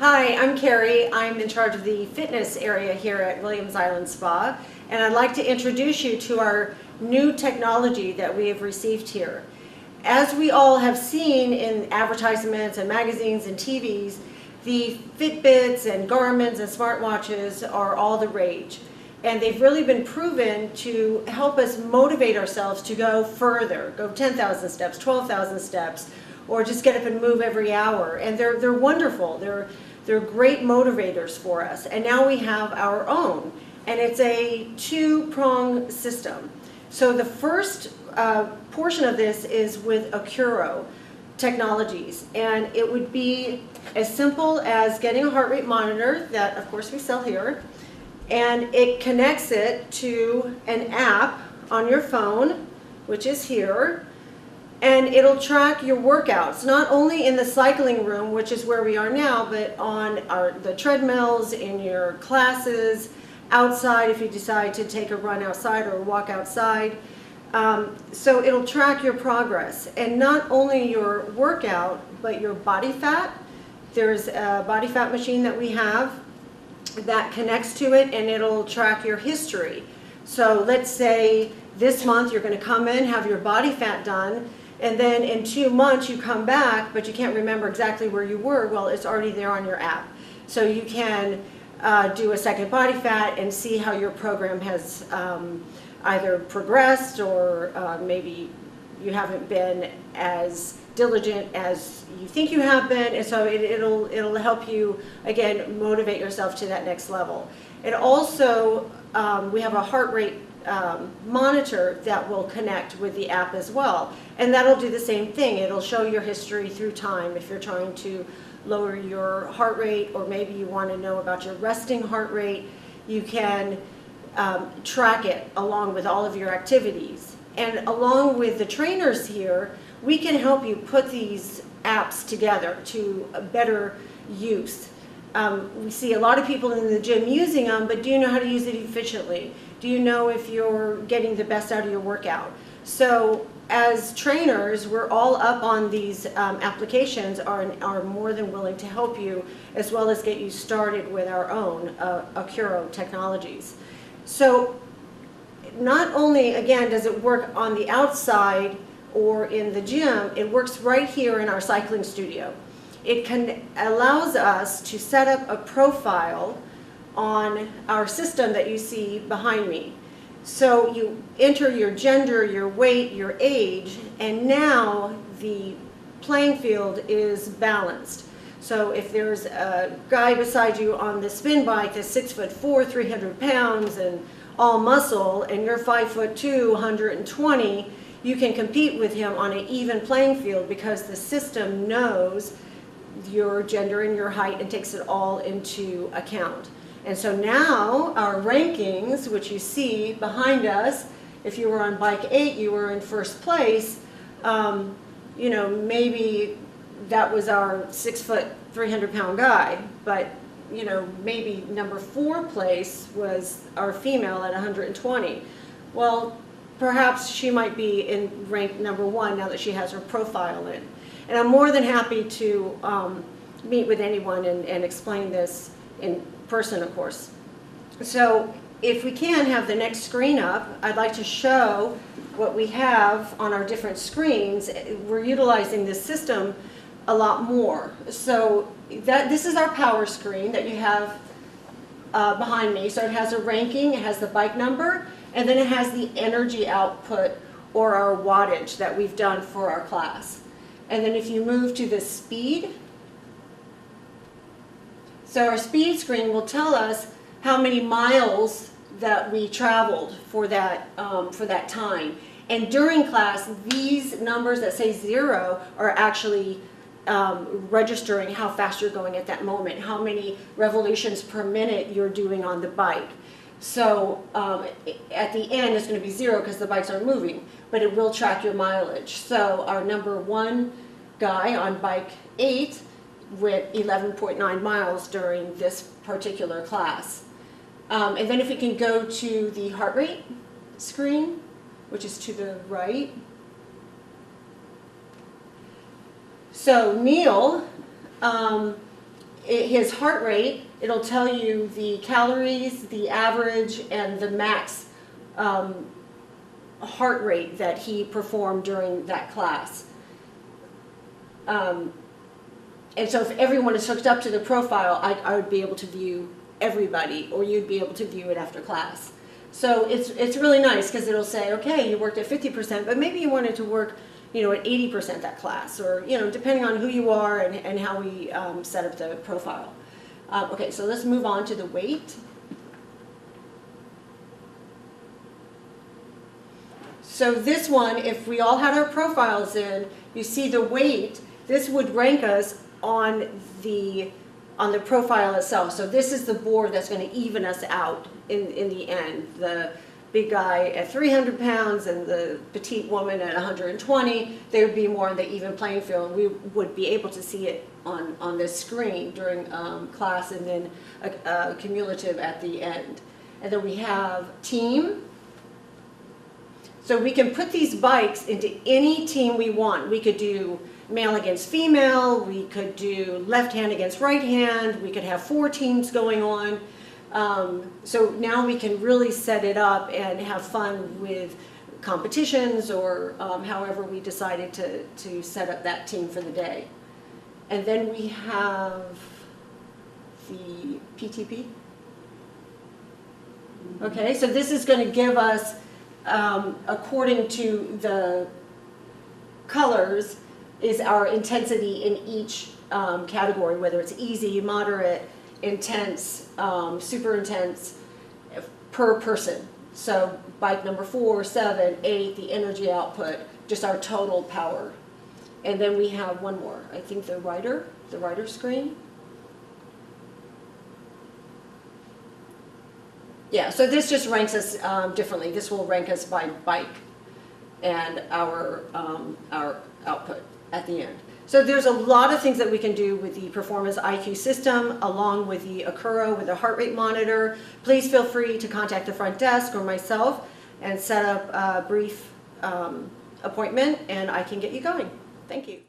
Hi, I'm Carrie. I'm in charge of the fitness area here at Williams Island Spa, and I'd like to introduce you to our new technology that we have received here. As we all have seen in advertisements and magazines and TVs, the Fitbits and Garmins and smartwatches are all the rage. And they've really been proven to help us motivate ourselves to go further, go 10,000 steps, 12,000 steps, or just get up and move every hour. And they're wonderful. They're great motivators for us. And now we have our own. And it's a two-prong system. So the first portion of this is with Acuro Technologies. And it would be as simple as getting a heart rate monitor that, of course, we sell here. And it connects it to an app on your phone, which is here. And it'll track your workouts, not only in the cycling room, which is where we are now, but on the treadmills, in your classes, outside if you decide to take a run outside or walk outside. So it'll track your progress. And not only your workout, but your body fat. There's a body fat machine that we have that connects to it, and it'll track your history. So let's say this month you're going to come in, have your body fat done, and then in 2 months you come back, but you can't remember exactly where you were. Well, it's already there on your app. So you can do a second body fat and see how your program has either progressed or maybe you haven't been as diligent as you think you have been, and so it'll help you again motivate yourself to that next level. It also we have a heart rate monitor that will connect with the app as well, and that'll do the same thing. It'll show your history through time if you're trying to lower your heart rate, or maybe you want to know about your resting heart rate. You can track it along with all of your activities, and along with the trainers here, we can help you put these apps together to a better use. We see a lot of people in the gym using them, but do you know how to use it efficiently? Do you know if you're getting the best out of your workout? So as trainers, we're all up on these applications, are more than willing to help you, as well as get you started with our own Acuro Technologies. So not only, again, does it work on the outside or in the gym, it works right here in our cycling studio. It allows us to set up a profile on our system that you see behind me. So you enter your gender, your weight, your age, and now the playing field is balanced. So if there's a guy beside you on the spin bike that's 6'4", 300 pounds and all muscle, and you're 5'2", 120, you can compete with him on an even playing field because the system knows your gender and your height and takes it all into account. And so now our rankings, which you see behind us, if you were on bike 8, you were in first place. You know, maybe that was our 6', 300 pound guy, but you know, maybe number 4 place was our female at 120. Well, perhaps she might be in rank number 1 now that she has her profile in. And I'm more than happy to meet with anyone and explain this in person, of course. So if we can have the next screen up, I'd like to show what we have on our different screens. We're utilizing this system a lot more. So this is our power screen that you have behind me. So it has a ranking, it has the bike number, and then it has the energy output or our wattage that we've done for our class. And then if you move to the speed, so our speed screen will tell us how many miles that we traveled for that time. And during class, these numbers that say 0 are actually registering how fast you're going at that moment, how many revolutions per minute you're doing on the bike. So at the end, it's going to be 0 because the bikes aren't moving, but it will track your mileage. So our number 1 guy on bike 8 went 11.9 miles during this particular class. And then if we can go to the heart rate screen, which is to the right. So Neil his heart rate, it'll tell you the calories, the average, and the max heart rate that he performed during that class. And so if everyone is hooked up to the profile, I would be able to view everybody, or you'd be able to view it after class. So it's really nice because it'll say, okay, you worked at 50%, but maybe you wanted to work, you know, at 80% that class, or, you know, depending on who you are and how we set up the profile. Okay, so let's move on to the weight. So this one, if we all had our profiles in, you see the weight, this would rank us on the profile itself. So this is the board that's going to even us out in the end. The big guy at 300 pounds and the petite woman at 120, they would be more on the even playing field. We would be able to see it on this screen during class, and then a cumulative at the end. And then we have team. So we can put these bikes into any team we want. We could do male against female, we could do left hand against right hand, we could have 4 teams going on. So now we can really set it up and have fun with competitions, or however we decided to set up that team for the day. And then we have the PTP. Okay, so this is going to give us, according to the colors, is our intensity in each category, whether it's easy, moderate, intense, super intense, per person. So bike number 4, 7, 8, the energy output, just our total power. And then we have one more, I think the rider screen. Yeah, so this just ranks us differently. This will rank us by bike and our output at the end. So there's a lot of things that we can do with the Performance IQ system, along with the Akuro with the heart rate monitor. Please feel free to contact the front desk or myself and set up a brief appointment, and I can get you going. Thank you.